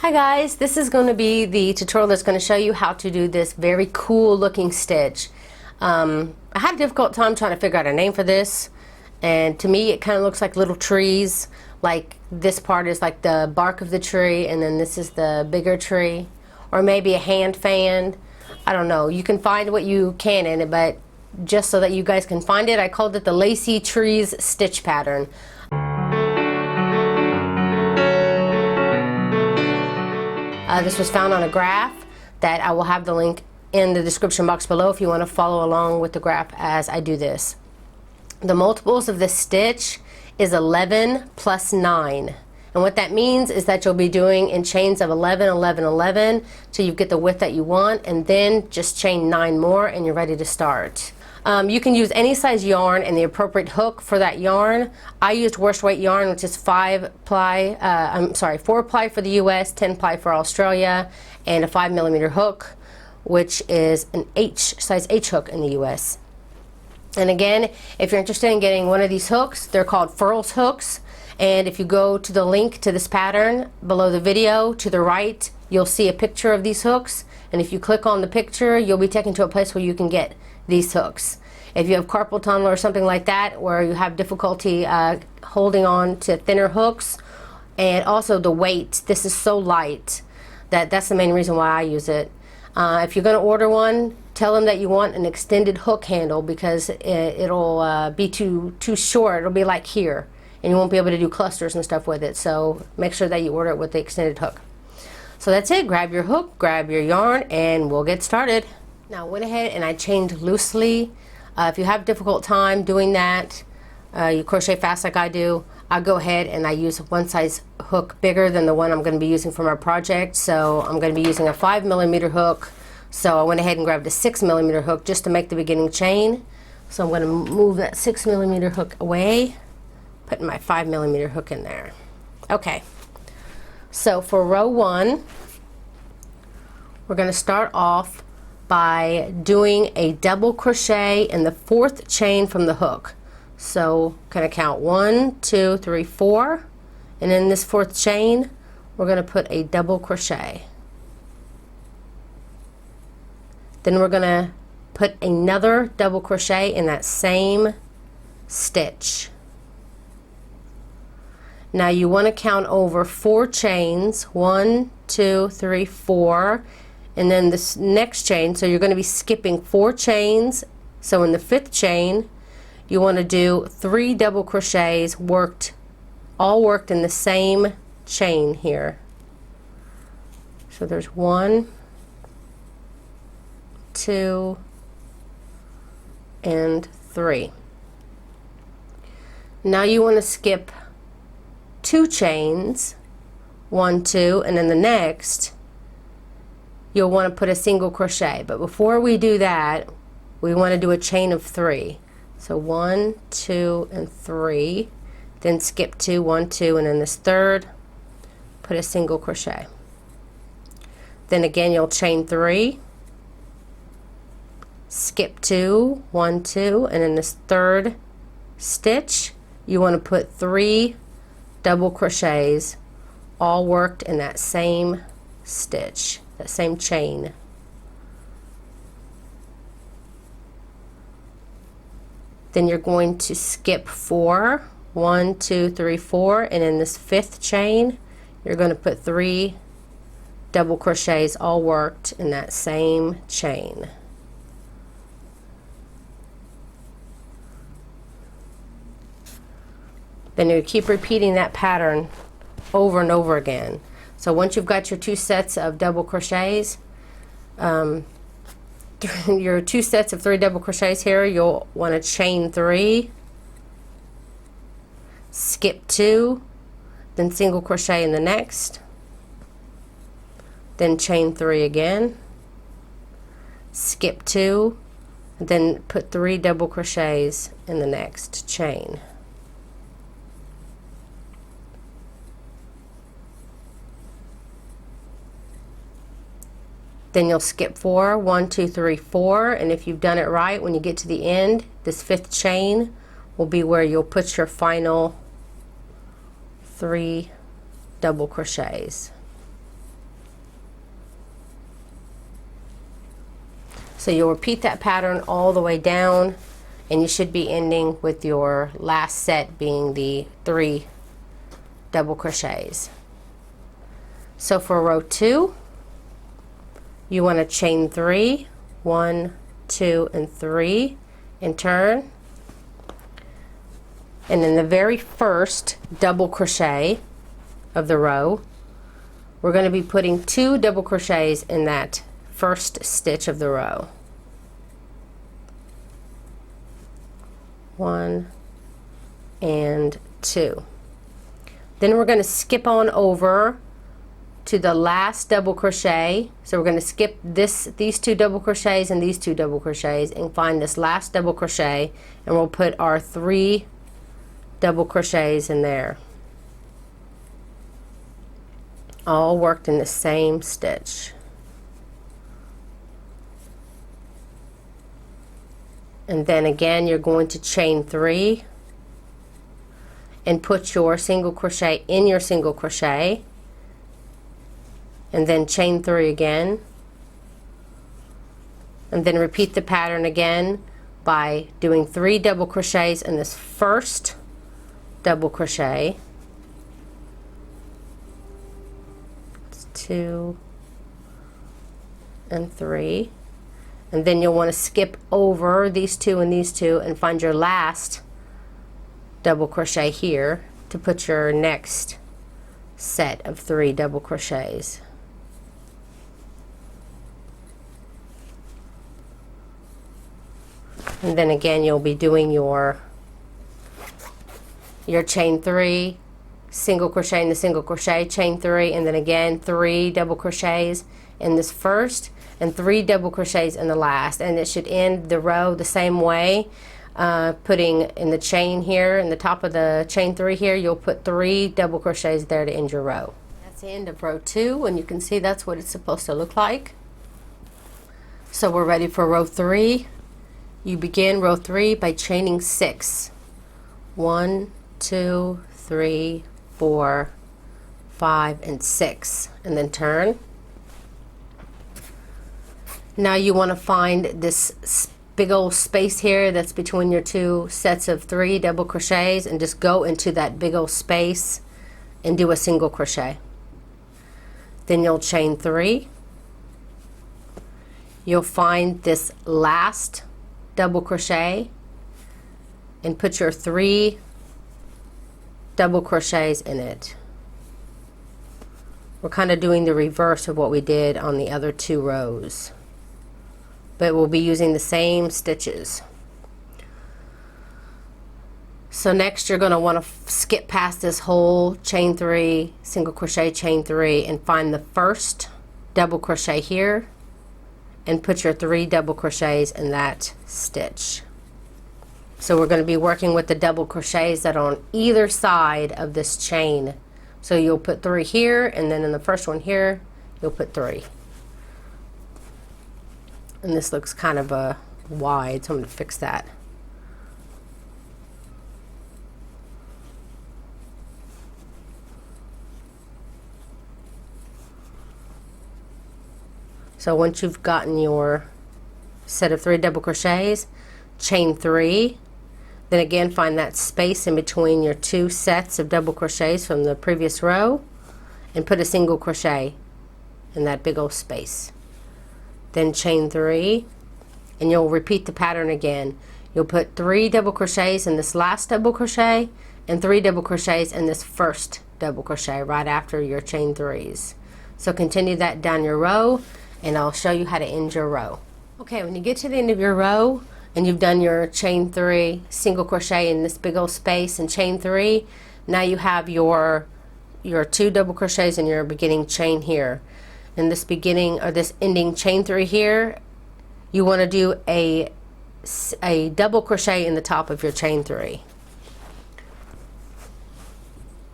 Hi guys, this is going to be the tutorial that's going to show you how to do this very cool looking stitch. I had a difficult time trying to figure out a name for this, and to me it kind of looks like little trees. Like this part is like the bark of the tree, and then this is the bigger tree, or maybe a hand fan. I don't know. You can find what you can in it, but just so that you guys can find it, I called it the Lacy Trees Stitch pattern. This was found on a graph that I will have the link in the description box below if you want to follow along with the graph as I do this. The multiples of this stitch is 11 plus 9. And what that means is that you'll be doing in chains of 11, 11, 11 till you get the width that you want, and then just chain 9 more and you're ready to start. You can use any size yarn and the appropriate hook for that yarn. I used worsted weight yarn, which is 4 ply for the US, 10 ply for Australia, and a 5mm hook, which is an size H hook in the US. And again, if you're interested in getting one of these hooks, they're called Furls hooks. And if you go to the link to this pattern below the video, to the right, you'll see a picture of these hooks. And if you click on the picture, you'll be taken to a place where you can get these hooks. If you have carpal tunnel or something like that, where you have difficulty holding on to thinner hooks, and also the weight, this is so light that's the main reason why I use it. If you're going to order one, tell them that you want an extended hook handle, because it'll be too short. It'll be like here, and you won't be able to do clusters and stuff with it. So make sure that you order it with the extended hook. So that's it. Grab your hook, grab your yarn, and we'll get started. Now I went ahead and I chained loosely. If you have a difficult time doing that, you crochet fast like I do, I'll go ahead and I use one size hook bigger than the one I'm going to be using for my project. So I'm going to be using a 5mm hook. So I went ahead and grabbed a 6mm hook just to make the beginning chain. So I'm going to move that 6mm hook away, putting my 5mm hook in there. Okay, so for row 1, we're going to start off by doing a double crochet in the 4th chain from the hook. So kind of count 1, 2, 3, 4, and in this 4th chain we're going to put a double crochet. Then we're going to put another double crochet in that same stitch. Now you want to count over 4 chains, 1, 2, 3, 4, and then this next chain, so you're going to be skipping 4 chains. So in the 5th chain you want to do 3 double crochets all worked in the same chain here. So there's 1, 2, and 3. Now you want to skip 2 chains, 1, 2, and then the next you'll want to put a single crochet. But before we do that, we want to do a chain of 3. So 1, 2, and 3, then skip 2, 1, 2, and then this 3rd, put a single crochet. Then again you'll chain 3, skip 2, 1, 2, and in this 3rd stitch you want to put 3 double crochets all worked in that same stitch, that same chain. Then you're going to skip 4, 1, 2, 3, 4, and in this 5th chain you're going to put 3 double crochets all worked in that same chain. Then you keep repeating that pattern over and over again. So once you've got your 2 sets of double crochets, your 2 sets of 3 double crochets here, you'll want to chain 3, skip 2, then single crochet in the next, then chain 3 again, skip 2, then put 3 double crochets in the next chain. Then you'll skip 4, 1, 2, 3, 4, and if you've done it right, when you get to the end, this 5th chain will be where you'll put your final 3 double crochets. So you'll repeat that pattern all the way down, and you should be ending with your last set being the 3 double crochets. So for row 2, you want to chain 3, 1, 2, and 3, and turn. And in the very first double crochet of the row, we're going to be putting 2 double crochets in that first stitch of the row. 1 and 2. Then we're going to skip on over to the last double crochet. So we're going to skip these 2 double crochets and these 2 double crochets and find this last double crochet, and we'll put our 3 double crochets in there, all worked in the same stitch. And then again you're going to chain 3 and put your single crochet in your single crochet, and then chain 3 again, and then repeat the pattern again by doing 3 double crochets in this first double crochet. It's 2 and 3, and then you'll want to skip over these 2 and these 2 and find your last double crochet here to put your next set of 3 double crochets. And then again you'll be doing your chain 3, single crochet in the single crochet, chain 3, and then again 3 double crochets in this first and 3 double crochets in the last, and it should end the row the same way. Putting in the chain here, in the top of the chain 3 here, you'll put 3 double crochets there to end your row. That's the end of row 2, and you can see that's what it's supposed to look like. So we're ready for row 3. You begin row 3 by chaining 6. 1, 2, 3, 4, 5, and 6, and then turn. Now you want to find this big old space here that's between your 2 sets of 3 double crochets, and just go into that big old space and do a single crochet. Then you'll chain 3. You'll find this last double crochet and put your 3 double crochets in it. We're kind of doing the reverse of what we did on the other 2 rows, but we'll be using the same stitches. So next you're going to want to skip past this whole chain 3, single crochet, chain 3, and find the first double crochet here and put your 3 double crochets in that stitch. So we're going to be working with the double crochets that are on either side of this chain. So you'll put 3 here, and then in the first one here you'll put 3. And this looks kind of wide, so I'm going to fix that. So once you've gotten your set of 3 double crochets, chain 3, then again find that space in between your 2 sets of double crochets from the previous row and put a single crochet in that big old space. Then chain 3, and you'll repeat the pattern again. You'll put 3 double crochets in this last double crochet and 3 double crochets in this first double crochet right after your chain 3s. So continue that down your row, and I'll show you how to end your row. Okay, when you get to the end of your row and you've done your chain 3, single crochet in this big old space and chain 3, now you have your 2 double crochets in your beginning chain here. In this beginning or this ending chain 3 here, you want to do a double crochet in the top of your chain 3.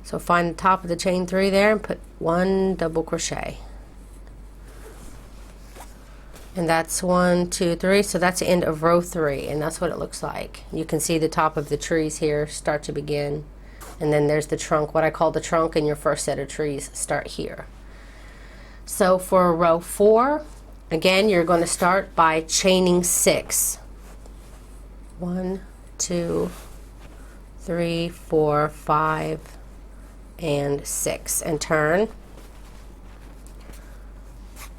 So find the top of the chain 3 there and put 1 double crochet. And that's 1, 2, 3. So that's the end of row 3, and that's what it looks like. You can see the top of the trees here start to begin, and then there's the trunk, what I call the trunk, and your first set of trees start here. So for row 4, Again, you're going to start by chaining 6. 1, 2, 3, 4, 5, and 6, and turn.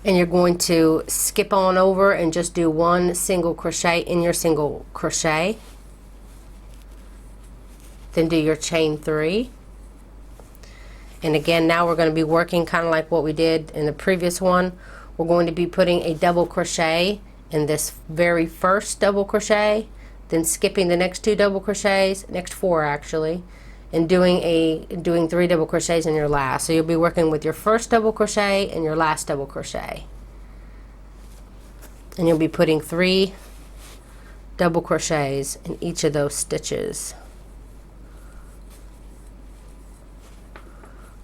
And you're going to skip on over and just do 1 single crochet in your single crochet. Then do your chain 3. And again, now we're going to be working kind of like what we did in the previous one. We're going to be putting a double crochet in this very first double crochet, then skipping the next 2 double crochets, next 4 actually, and doing 3 double crochets in your last. So you'll be working with your first double crochet and your last double crochet. And you'll be putting 3 double crochets in each of those stitches.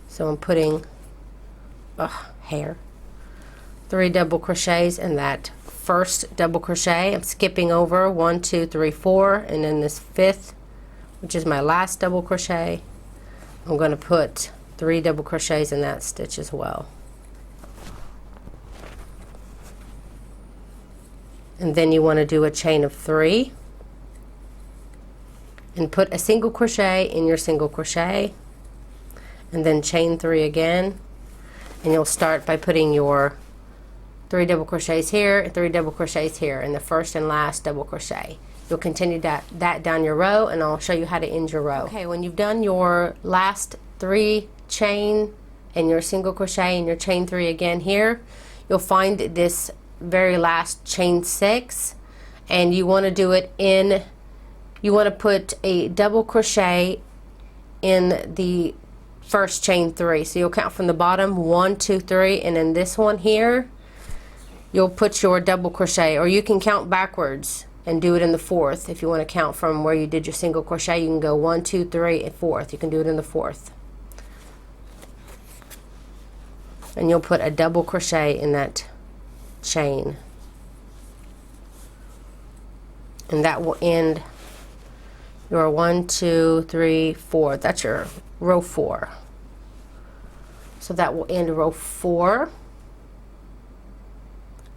So I'm putting hair. 3 double crochets in that first double crochet. I'm skipping over 1, 2, 3, 4, and then this 5th, which is my last double crochet, I'm going to put 3 double crochets in that stitch as well. And then you want to do a chain of 3 and put a single crochet in your single crochet, and then chain 3 again, and you'll start by putting your 3 double crochets here and 3 double crochets here in the first and last double crochet. You'll continue that down your row, and I'll show you how to end your row. Okay, when you've done your last 3 chain and your single crochet and your chain 3 again here, you'll find this very last chain 6, and you want to do it in, you want to put a double crochet in the first chain 3. So you'll count from the bottom, 1, 2, 3, and in this one here you'll put your double crochet, or you can count backwards and do it in the 4th. If you want to count from where you did your single crochet, you can go 1, 2, 3, and 4th. You can do it in the 4th. And you'll put a double crochet in that chain. And that will end your 1, 2, 3, 4. That's your row 4. So that will end row 4.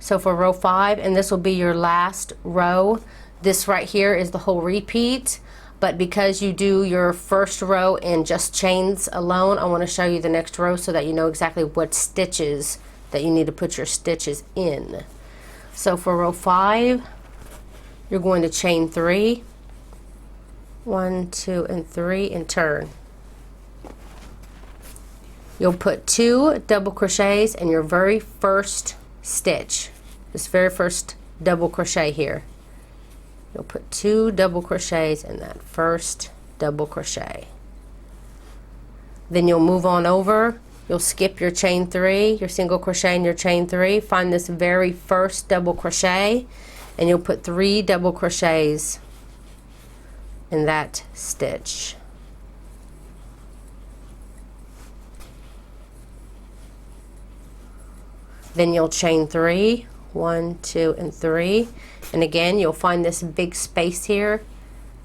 So for row 5, and this will be your last row, this right here is the whole repeat, but because you do your first row in just chains alone, I want to show you the next row so that you know exactly what stitches that you need to put your stitches in. So for row 5, you're going to chain 3, 1, 2, and 3, and turn. You'll put 2 double crochets in your very first stitch, this very first double crochet here. You'll put 2 double crochets in that first double crochet. Then you'll move on over, you'll skip your chain 3, your single crochet and your chain 3, find this very first double crochet, and you'll put 3 double crochets in that stitch. Then you'll chain 3, 1, 2, and 3, and again you'll find this big space here,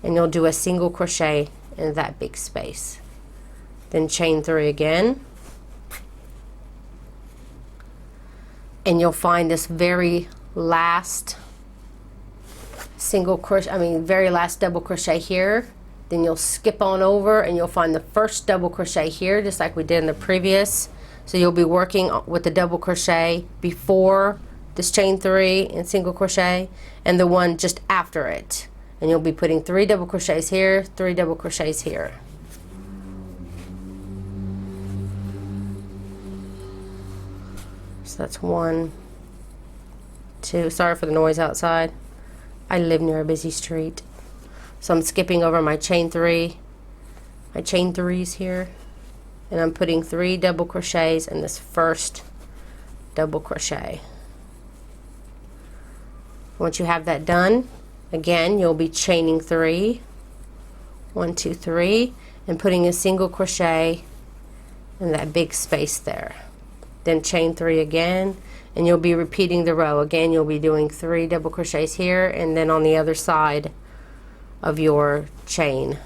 and you'll do a single crochet in that big space. Then chain 3 again, and you'll find this very last single crochet, very last double crochet here. Then you'll skip on over and you'll find the first double crochet here, just like we did in the previous. So you'll be working with the double crochet before this chain 3 and single crochet, and the one just after it. And you'll be putting 3 double crochets here, 3 double crochets here. So that's 1, 2, sorry for the noise outside. I live near a busy street. So I'm skipping over my chain 3, my chain 3s here, and I'm putting 3 double crochets in this first double crochet. Once you have that done, again you'll be chaining 3, 1, 2, 3, and putting a single crochet in that big space there. Then chain 3 again, and you'll be repeating the row. Again, you'll be doing 3 double crochets here, and then on the other side of your chain.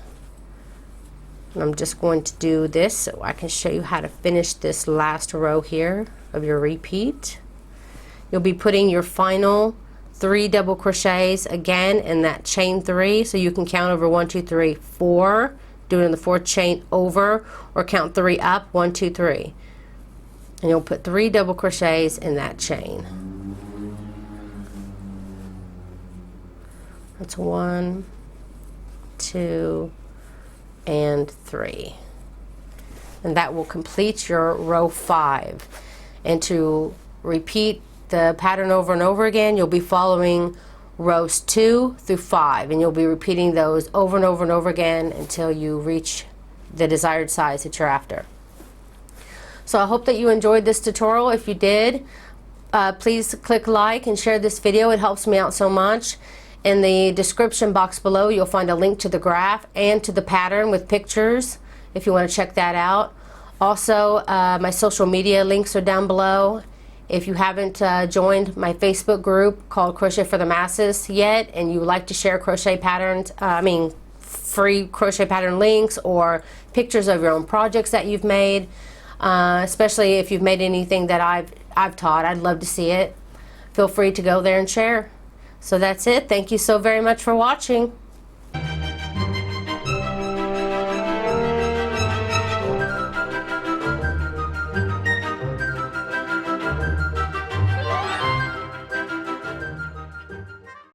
And I'm just going to do this so I can show you how to finish this last row here of your repeat. you'll be putting your final 3 double crochets again in that chain 3, so you can count over 1, 2, 3, 4, do it in the 4th chain over, or count 3 up, 1, 2, 3, and you'll put 3 double crochets in that chain. That's 1, 2, and 3, and that will complete your row 5. And to repeat the pattern over and over again, you'll be following rows 2 through 5, and you'll be repeating those over and over and over again until you reach the desired size that you're after. So I hope that you enjoyed this tutorial. If you did, please click like and share this video. It helps me out so much. In the description box below, you'll find a link to the graph and to the pattern with pictures if you want to check that out. Also, my social media links are down below. If you haven't joined my Facebook group called Crochet for the Masses yet, and you would like to share crochet patterns, free crochet pattern links or pictures of your own projects that you've made, especially if you've made anything that I've taught, I'd love to see it. Feel free to go there and share. So that's it. Thank you so very much for watching.